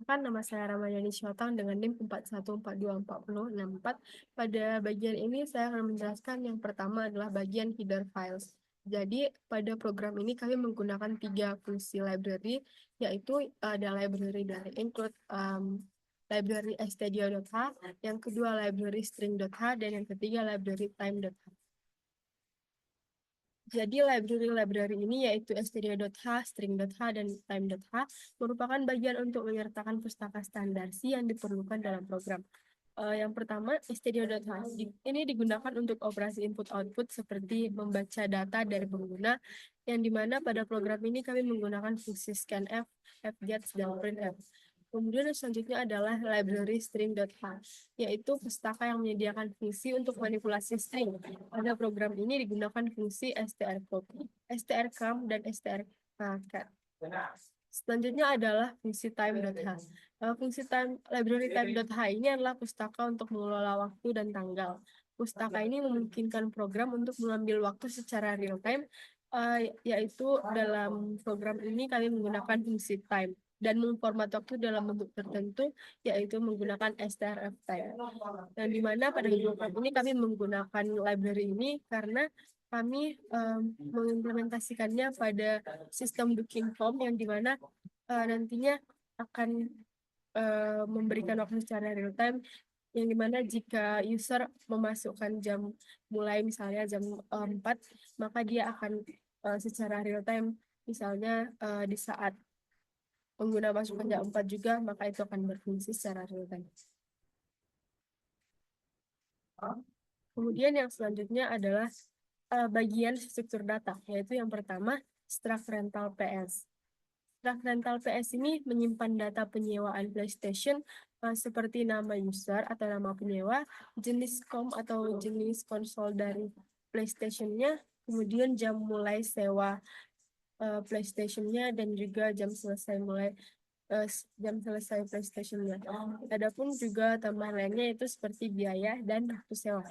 Kan nama saya Ramadhani Syotang dengan NIM 41424064. Pada bagian ini saya akan menjelaskan yang pertama adalah bagian header files. Jadi pada program ini kami menggunakan tiga fungsi library, yaitu ada library dari include library stdio.h, yang kedua library string.h, dan yang ketiga library time.h. Jadi library-library ini yaitu stdio.h, string.h, dan time.h merupakan bagian untuk menyertakan pustaka standar C yang diperlukan dalam program. Yang pertama, stdio.h. Ini digunakan untuk operasi input-output seperti membaca data dari pengguna, yang dimana pada program ini kami menggunakan fungsi scanf, fgets, dan printf. Kemudian yang selanjutnya adalah library string.h, yaitu pustaka yang menyediakan fungsi untuk manipulasi string. Pada program ini digunakan fungsi strcopy, strcam, dan strcat. Selanjutnya adalah fungsi time.h. Fungsi library time.h ini adalah pustaka untuk mengelola waktu dan tanggal. Pustaka ini memungkinkan program untuk mengambil waktu secara real time, yaitu dalam program ini kami menggunakan fungsi time dan memformat waktu dalam bentuk tertentu, yaitu menggunakan strf time. Dan di mana pada program ini kami menggunakan library ini karena kami mengimplementasikannya pada sistem booking form yang dimana nantinya akan memberikan waktu secara real time, yang dimana jika user memasukkan jam mulai misalnya jam 4, maka dia akan secara real time, misalnya di saat pengguna masukkan jam 4 juga, maka itu akan berfungsi secara real time. Kemudian yang selanjutnya adalah bagian struktur data, yaitu yang pertama, struct rental PS. Struct rental PS ini menyimpan data penyewaan PlayStation seperti nama user atau nama penyewa, jenis COM atau jenis konsol dari PlayStation-nya, kemudian jam mulai sewa PlayStation-nya, dan juga jam selesai PlayStation-nya. Adapun juga tambahan lainnya itu seperti biaya dan waktu sewa.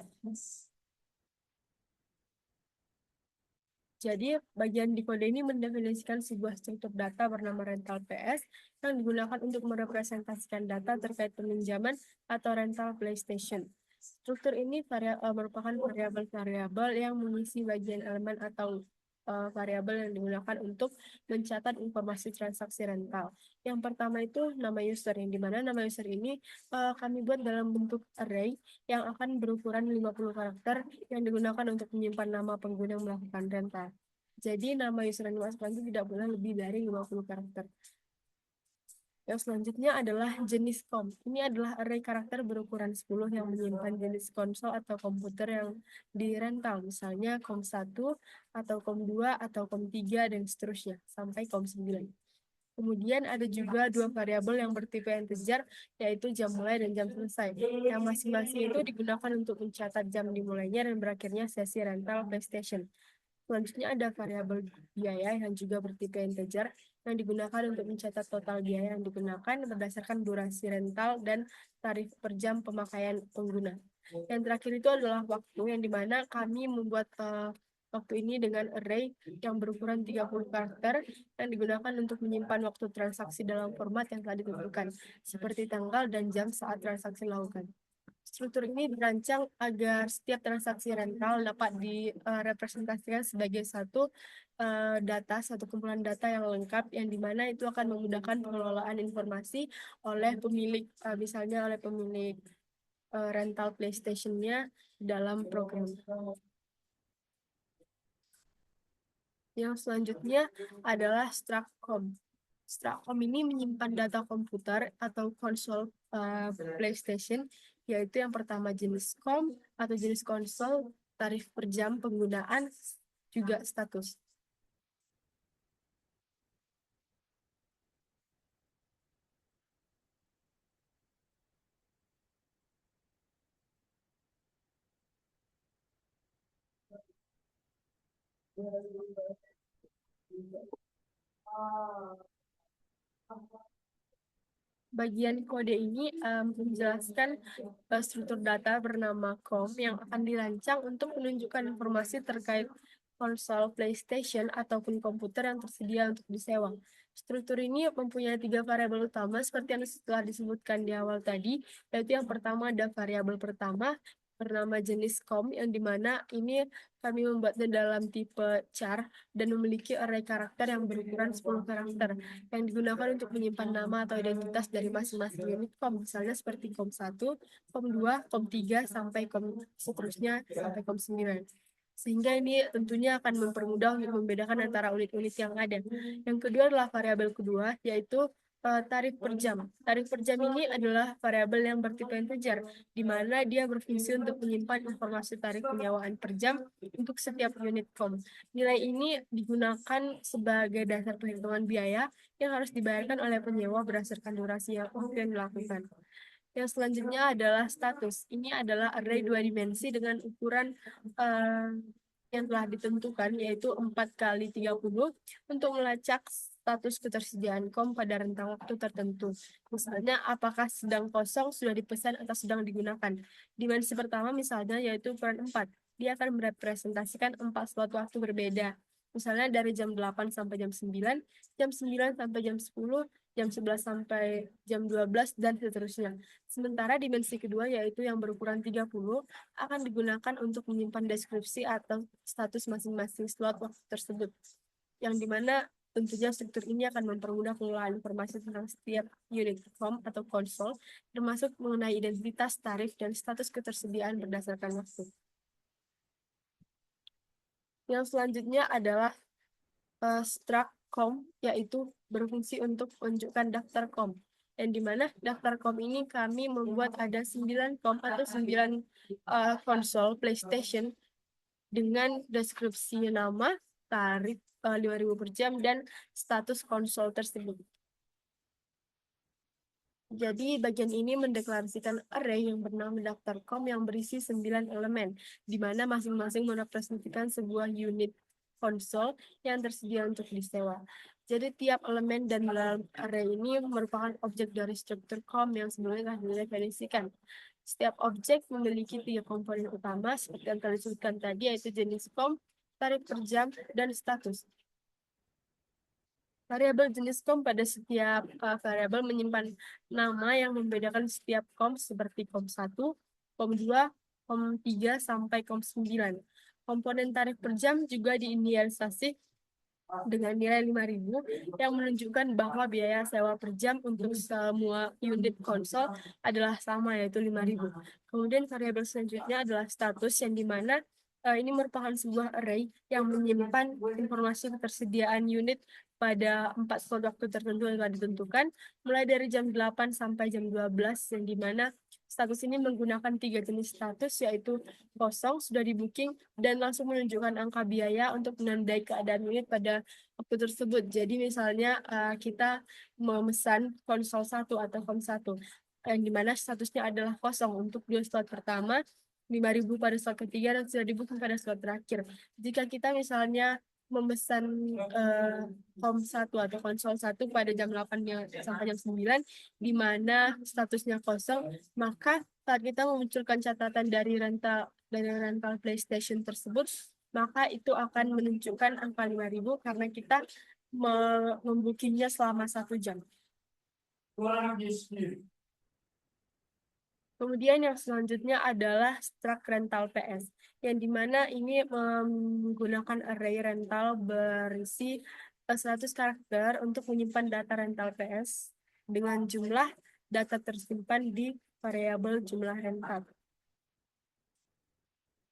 Jadi, bagian di kode ini mendefinisikan sebuah struktur data bernama rental PS yang digunakan untuk merepresentasikan data terkait peminjaman atau rental PlayStation. Struktur ini merupakan variabel-variabel yang mengisi bagian elemen atau variabel yang digunakan untuk mencatat informasi transaksi rental. Yang pertama itu nama user, yang dimana nama user ini kami buat dalam bentuk array yang akan berukuran 50 karakter yang digunakan untuk menyimpan nama pengguna yang melakukan rental. Jadi nama user yang dimasukkan itu tidak boleh lebih dari 50 karakter. Yang selanjutnya adalah jenis COM. Ini adalah array karakter berukuran 10 yang menyimpan jenis konsol atau komputer yang dirental, misalnya COM1 atau COM2 atau COM3 dan seterusnya sampai COM9. Kemudian ada juga dua variabel yang bertipe integer, yaitu jam mulai dan jam selesai. Yang masing-masing itu digunakan untuk mencatat jam dimulainya dan berakhirnya sesi rental PlayStation. Selanjutnya ada variabel biaya yang juga bertipe integer yang digunakan untuk mencatat total biaya yang digunakan berdasarkan durasi rental dan tarif per jam pemakaian pengguna. Yang terakhir itu adalah waktu, yang dimana kami membuat waktu ini dengan array yang berukuran 30 karakter yang digunakan untuk menyimpan waktu transaksi dalam format yang telah ditentukan, seperti tanggal dan jam saat transaksi dilakukan. Struktur ini dirancang agar setiap transaksi rental dapat direpresentasikan sebagai satu kumpulan data yang lengkap, yang dimana itu akan memudahkan pengelolaan informasi oleh pemilik, misalnya oleh pemilik rental PlayStation-nya dalam program. Yang selanjutnya adalah Structcom. Structcom ini menyimpan data komputer atau konsol PlayStation, yaitu yang pertama jenis COM atau jenis konsol, tarif per jam penggunaan, juga status. Bagian kode ini menjelaskan struktur data bernama COM yang akan dirancang untuk menunjukkan informasi terkait konsol PlayStation ataupun komputer yang tersedia untuk disewa. Struktur ini mempunyai 3 variabel utama seperti yang telah disebutkan di awal tadi, yaitu yang pertama ada variabel pertama bernama jenis COM, yang dimana ini kami membuatnya dalam tipe char dan memiliki array karakter yang berukuran 10 karakter yang digunakan untuk menyimpan nama atau identitas dari masing-masing unit COM, misalnya seperti COM1, COM2, COM3, sampai COM seterusnya sampai COM9. Sehingga ini tentunya akan mempermudah untuk membedakan antara unit-unit yang ada. Yang kedua adalah variabel kedua, yaitu tarif per jam. Tarif per jam ini adalah variabel yang bertipe integer, di mana dia berfungsi untuk menyimpan informasi tarif penyewaan per jam untuk setiap unit COM. Nilai ini digunakan sebagai dasar perhitungan biaya yang harus dibayarkan oleh penyewa berdasarkan durasi yang dilakukan. Yang selanjutnya adalah status. Ini adalah array 2 dimensi dengan ukuran yang telah ditentukan, yaitu 4 kali 30 untuk melacak status ketersediaan COM pada rentang waktu tertentu. Misalnya, apakah sedang kosong, sudah dipesan, atau sedang digunakan. Dimensi pertama misalnya yaitu ukuran 4. Dia akan merepresentasikan 4 slot waktu berbeda. Misalnya dari jam 8 sampai jam 9, jam 9 sampai jam 10, jam 11 sampai jam 12, dan seterusnya. Sementara dimensi kedua yaitu yang berukuran 30 akan digunakan untuk menyimpan deskripsi atau status masing-masing slot waktu tersebut. Yang dimana tentunya struktur ini akan mempermudah pengelolaan informasi tentang setiap unit COM atau konsol, termasuk mengenai identitas, tarif, dan status ketersediaan berdasarkan waktu. Yang selanjutnya adalah struct COM, yaitu berfungsi untuk menunjukkan daftar COM. Yang dimana daftar COM ini kami membuat ada 9 COM atau 9 konsol PlayStation dengan deskripsi nama, tarif 5.000 per jam, dan status konsol tersebut. Jadi bagian ini mendeklarasikan array yang bernama daftar COM yang berisi 9 elemen, di mana masing-masing merepresentasikan sebuah unit konsol yang tersedia untuk disewa. Jadi tiap elemen dan dalam array ini merupakan objek dari struktur COM yang sebelumnya telah didefinisikan. Setiap objek memiliki 3 komponen utama seperti yang telah disebutkan tadi, yaitu jenis COM, tarif per jam, dan status. Variabel jenis COM pada setiap variabel menyimpan nama yang membedakan setiap COM seperti COM1, COM2, COM3, sampai COM9. Komponen tarif per jam juga diinisialisasi dengan nilai 5.000 yang menunjukkan bahwa biaya sewa per jam untuk semua unit konsol adalah sama, yaitu 5.000. Kemudian variabel selanjutnya adalah status, yang dimana ini merupakan sebuah array yang menyimpan informasi ketersediaan unit pada 4 slot waktu tertentu yang telah ditentukan, mulai dari jam 8 sampai jam 12, yang dimana status ini menggunakan 3 jenis status, yaitu kosong, sudah di booking, dan langsung menunjukkan angka biaya untuk menandai keadaan unit pada waktu tersebut. Jadi misalnya kita memesan konsol 1 atau COM1, yang dimana statusnya adalah kosong untuk 2 slot pertama, 5.000 pada slot ketiga, dan sudah di booking pada slot terakhir. Jika kita misalnya memesan COM1 atau konsol 1 pada jam 8 sampai jam 9, di mana statusnya kosong, maka saat kita memunculkan catatan dari rental PlayStation tersebut, maka itu akan menunjukkan angka 5.000 karena kita membookingnya selama 1 jam. Kemudian yang selanjutnya adalah struct rental PS, yang dimana ini menggunakan array rental berisi 100 karakter untuk menyimpan data rental PS dengan jumlah data tersimpan di variabel jumlah rental.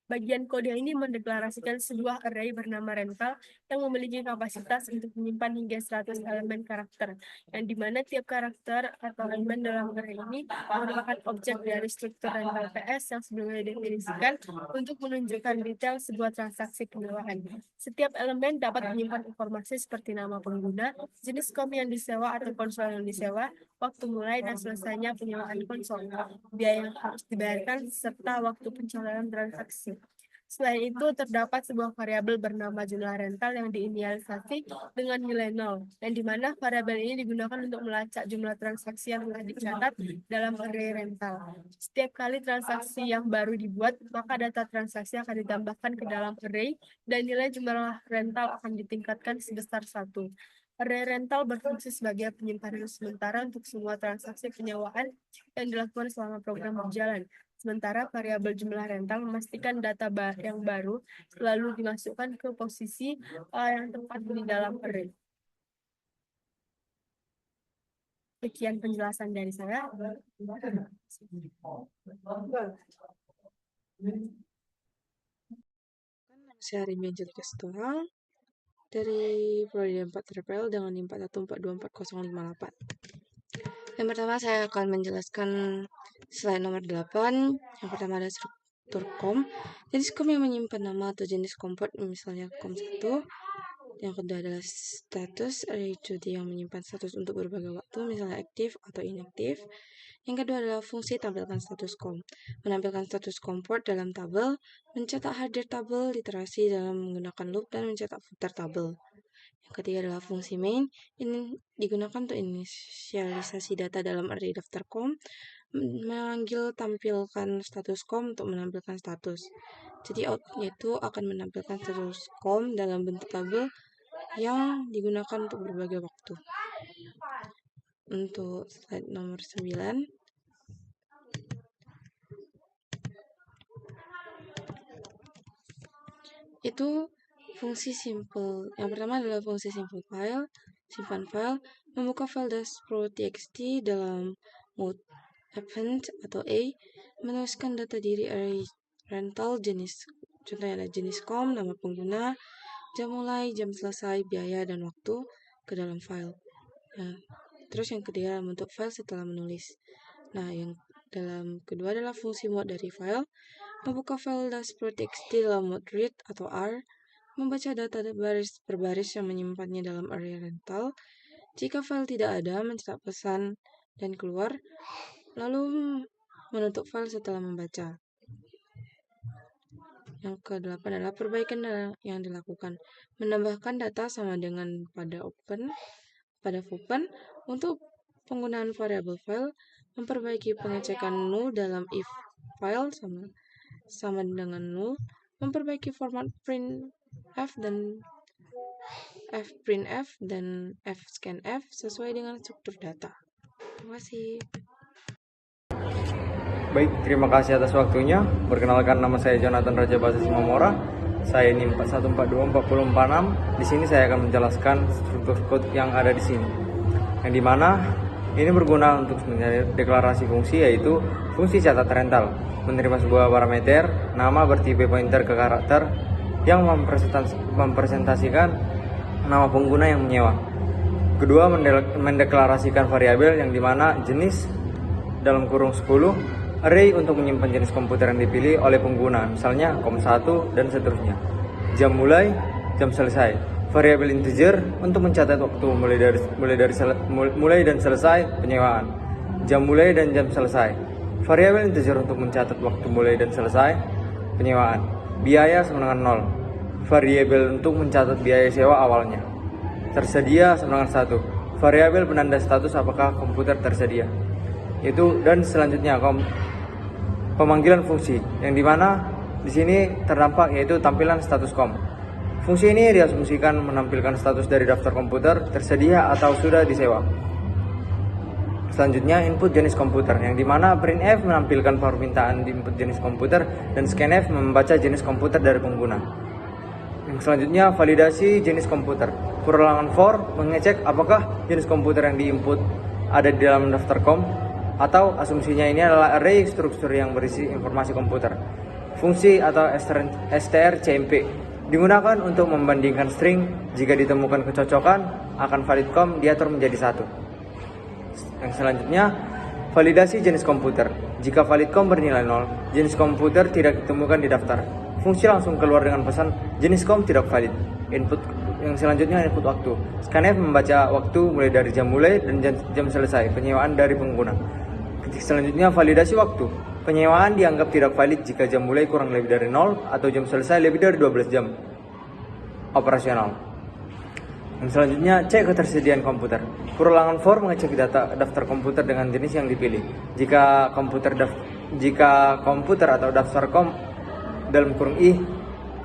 Bagian kode ini mendeklarasikan sebuah array bernama rental yang memiliki kapasitas untuk menyimpan hingga 100 elemen karakter, yang dimana tiap karakter atau elemen dalam array ini merupakan objek dari struktur rental PS yang sebelumnya didefinisikan untuk menunjukkan detail sebuah transaksi penyewaan. Setiap elemen dapat menyimpan informasi seperti nama pengguna, jenis COM yang disewa atau konsol yang disewa, waktu mulai dan selesainya penyewaan konsol, biaya yang harus dibayarkan, serta waktu pencalonan transaksi. Selain itu, terdapat sebuah variabel bernama jumlah rental yang diinisialisasi dengan nilai 0, yang di mana variabel ini digunakan untuk melacak jumlah transaksi yang telah dicatat dalam array rental. Setiap kali transaksi yang baru dibuat, maka data transaksi akan ditambahkan ke dalam array, dan nilai jumlah rental akan ditingkatkan sebesar 1. Array rental berfungsi sebagai penyimpanan sementara untuk semua transaksi penyewaan yang dilakukan selama program berjalan. Sementara variabel jumlah rental memastikan data yang baru selalu dimasukkan ke posisi yang tepat di dalam array. Sekian penjelasan dari saya. Saya Rimia Angelika Situang dari Prodi 4 TPL dengan NIM 41424058. Yang pertama saya akan menjelaskan slide nomor 8. Yang pertama ada struktur COM. Jenis COM yang menyimpan nama atau jenis komport, misalnya COM1. Yang kedua adalah status, yaitu yang menyimpan status untuk berbagai waktu, misalnya aktif atau inaktif. Yang kedua adalah fungsi tampilkan status COM. Menampilkan status komport dalam tabel, mencetak header tabel, literasi dalam menggunakan loop, dan mencetak footer tabel. Yang ketiga adalah fungsi main. Ini digunakan untuk inisialisasi data dalam array daftar COM, memanggil tampilkan status COM untuk menampilkan status. Jadi outputnya itu akan menampilkan status COM dalam bentuk tabel yang digunakan untuk berbagai waktu. Untuk slide nomor 9, itu fungsi simple. Yang pertama adalah fungsi simple file, simpan file, membuka file dash.txt dalam mode append atau A, menuliskan data diri array rental jenis, contohnya ada jenis COM, nama pengguna, jam mulai, jam selesai, biaya, dan waktu ke dalam file. Nah, terus yang ketiga bentuk file setelah menulis. Nah, yang dalam kedua adalah fungsi mode dari file, membuka file dash.txt dalam mode read atau R, membaca data baris per baris yang menyimpannya dalam array rental. Jika file tidak ada, mencetak pesan dan keluar, lalu menutup file setelah membaca. Yang ke-8 adalah perbaikan yang dilakukan. Menambahkan data sama dengan pada Fopen untuk penggunaan variabel file, memperbaiki pengecekan null dalam if file sama dengan null, memperbaiki format printf dan fprintf dan fscanf sesuai dengan struktur data. Terima kasih. Baik, terima kasih atas waktunya. Perkenalkan, nama saya Jonathan Raja Basa Simamora. Saya NIM 41424046. Di sini saya akan menjelaskan struktur code yang ada di sini. Yang dimana ini berguna untuk deklarasi fungsi, yaitu fungsi catat rental. Menerima sebuah parameter, nama bertipe pointer ke karakter yang mempresentasikan nama pengguna yang menyewa. Kedua, mendeklarasikan variabel yang dimana jenis dalam kurung 10 array untuk menyimpan jenis komputer yang dipilih oleh pengguna, misalnya COM1 dan seterusnya. Jam mulai, jam selesai. Variabel integer untuk mencatat waktu mulai dan selesai penyewaan. Jam mulai dan jam selesai. Variabel integer untuk mencatat waktu mulai dan selesai penyewaan. Biaya sama dengan 0. Variabel untuk mencatat biaya sewa awalnya. Tersedia sama dengan 1. Variabel penanda status apakah komputer tersedia. Itu, dan selanjutnya pemanggilan fungsi yang dimana di sini terdampak yaitu tampilan status COM. Fungsi ini diasumsikan menampilkan status dari daftar komputer tersedia atau sudah disewa. Selanjutnya input jenis komputer yang dimana printf menampilkan permintaan di input jenis komputer dan scanf membaca jenis komputer dari pengguna. Yang selanjutnya validasi jenis komputer. Perulangan for mengecek apakah jenis komputer yang diinput ada di dalam daftar COM, atau asumsinya ini adalah array struktur yang berisi informasi komputer. Fungsi atau strcmp digunakan untuk membandingkan string. Jika ditemukan kecocokan, akan valid COM diatur menjadi 1. Yang selanjutnya, validasi jenis komputer. Jika valid COM bernilai 0, jenis komputer tidak ditemukan di daftar. Fungsi langsung keluar dengan pesan jenis COM tidak valid. Input yang selanjutnya input waktu. Scanf membaca waktu mulai dari jam mulai dan jam selesai penyewaan dari pengguna. Selanjutnya validasi waktu. Penyewaan dianggap tidak valid jika jam mulai kurang lebih dari 0 atau jam selesai lebih dari 12 jam operasional. Yang selanjutnya, cek ketersediaan komputer. Perulangan for mengecek daftar komputer dengan jenis yang dipilih. Jika komputer atau daftar kom dalam kurung i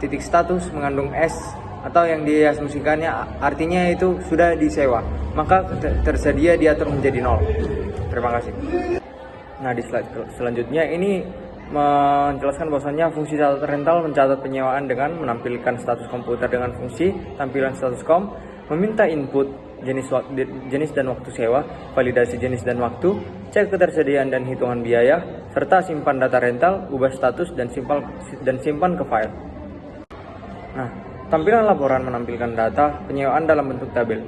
titik status mengandung S atau yang diasumsikannya artinya itu sudah disewa, maka tersedia diatur menjadi 0. Terima kasih. Nah, di slide selanjutnya ini menjelaskan bahwasannya fungsi catat rental mencatat penyewaan dengan menampilkan status komputer dengan fungsi tampilan status kom, meminta input jenis dan waktu sewa, validasi jenis dan waktu, cek ketersediaan dan hitungan biaya, serta simpan data rental, ubah status dan simpan ke file. Nah, tampilan laporan menampilkan data penyewaan dalam bentuk tabel.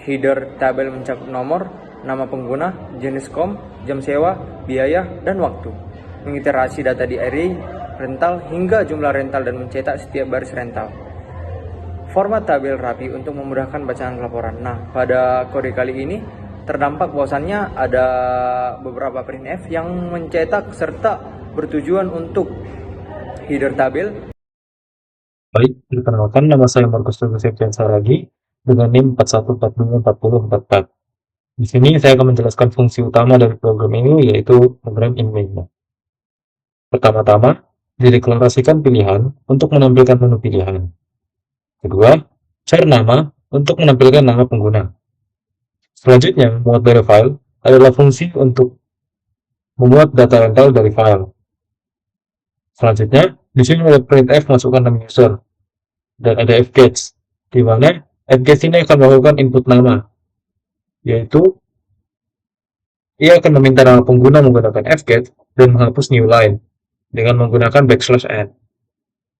Header tabel mencakup nomor, nama pengguna, jenis kom, jam sewa, biaya, dan waktu. Mengiterasi data di array rental hingga jumlah rental dan mencetak setiap baris rental. Format tabel rapi untuk memudahkan bacaan laporan. Nah, pada kode kali ini terdampak bahwasannya ada beberapa printf yang mencetak serta bertujuan untuk header tabel. Baik, perkenalkan nama saya Markus Teguh Septian Saragi dengan NIM 41424044. Di sini saya akan menjelaskan fungsi utama dari program ini, yaitu program InMenu. Pertama-tama, dideklarasikan pilihan untuk menampilkan menu pilihan. Kedua, char nama untuk menampilkan nama pengguna. Selanjutnya, muat dari file adalah fungsi untuk memuat data rental dari file. Selanjutnya, di sini ada printf masukkan nama user dan ada fgetch, di mana fgetch ini akan melakukan input nama, yaitu ia akan meminta nama pengguna menggunakan fgetch dan menghapus new line dengan menggunakan \n.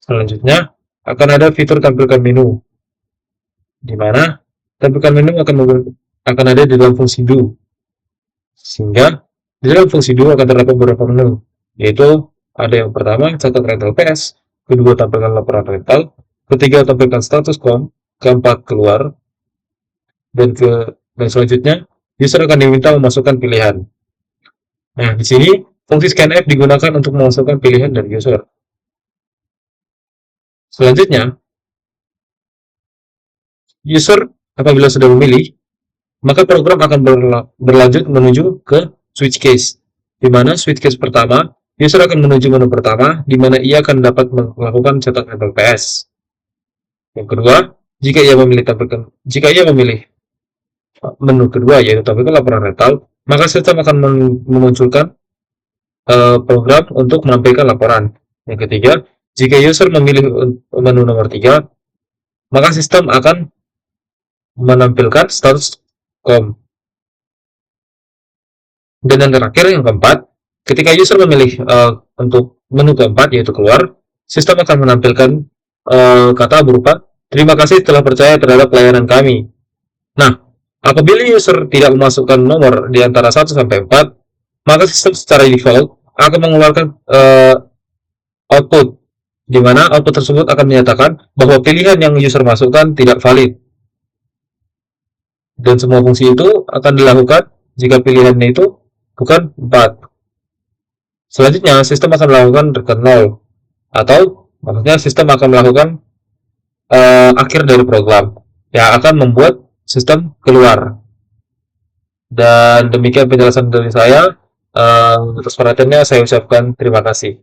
Selanjutnya, akan ada fitur tampilkan menu, di mana tampilkan menu akan ada di dalam fungsi do, sehingga di dalam fungsi do akan terdapat beberapa menu, yaitu ada yang pertama catat rental PS, kedua tampilkan laporan rental, ketiga tampilkan status kom, keempat keluar, dan selanjutnya user akan diminta memasukkan pilihan. Nah, di sini fungsi scanf digunakan untuk memasukkan pilihan dari user. Selanjutnya, user apabila sudah memilih, maka program akan berlanjut menuju ke switch case, di mana switch case pertama, user akan menuju menu pertama, di mana ia akan dapat melakukan cetak rental PS. Yang kedua, jika ia memilih menu kedua, yaitu tampilkan laporan rental, maka sistem akan memunculkan program untuk menampilkan laporan. Yang ketiga, jika user memilih menu nomor 3, maka sistem akan menampilkan status kom. Dan yang terakhir, yang keempat, ketika user memilih untuk menu keempat, yaitu keluar, sistem akan menampilkan kata berupa terima kasih telah percaya terhadap pelayanan kami. Nah, apabila user tidak memasukkan nomor di antara 1 sampai 4, maka sistem secara default akan mengeluarkan output, di mana output tersebut akan menyatakan bahwa pilihan yang user masukkan tidak valid. Dan semua fungsi itu akan dilakukan jika pilihannya itu bukan 4. Selanjutnya, sistem akan melakukan return 0, atau maksudnya sistem akan melakukan akhir dari program yang akan membuat sistem keluar. Dan demikian penjelasan dari saya. Atas perhatiannya saya ucapkan terima kasih.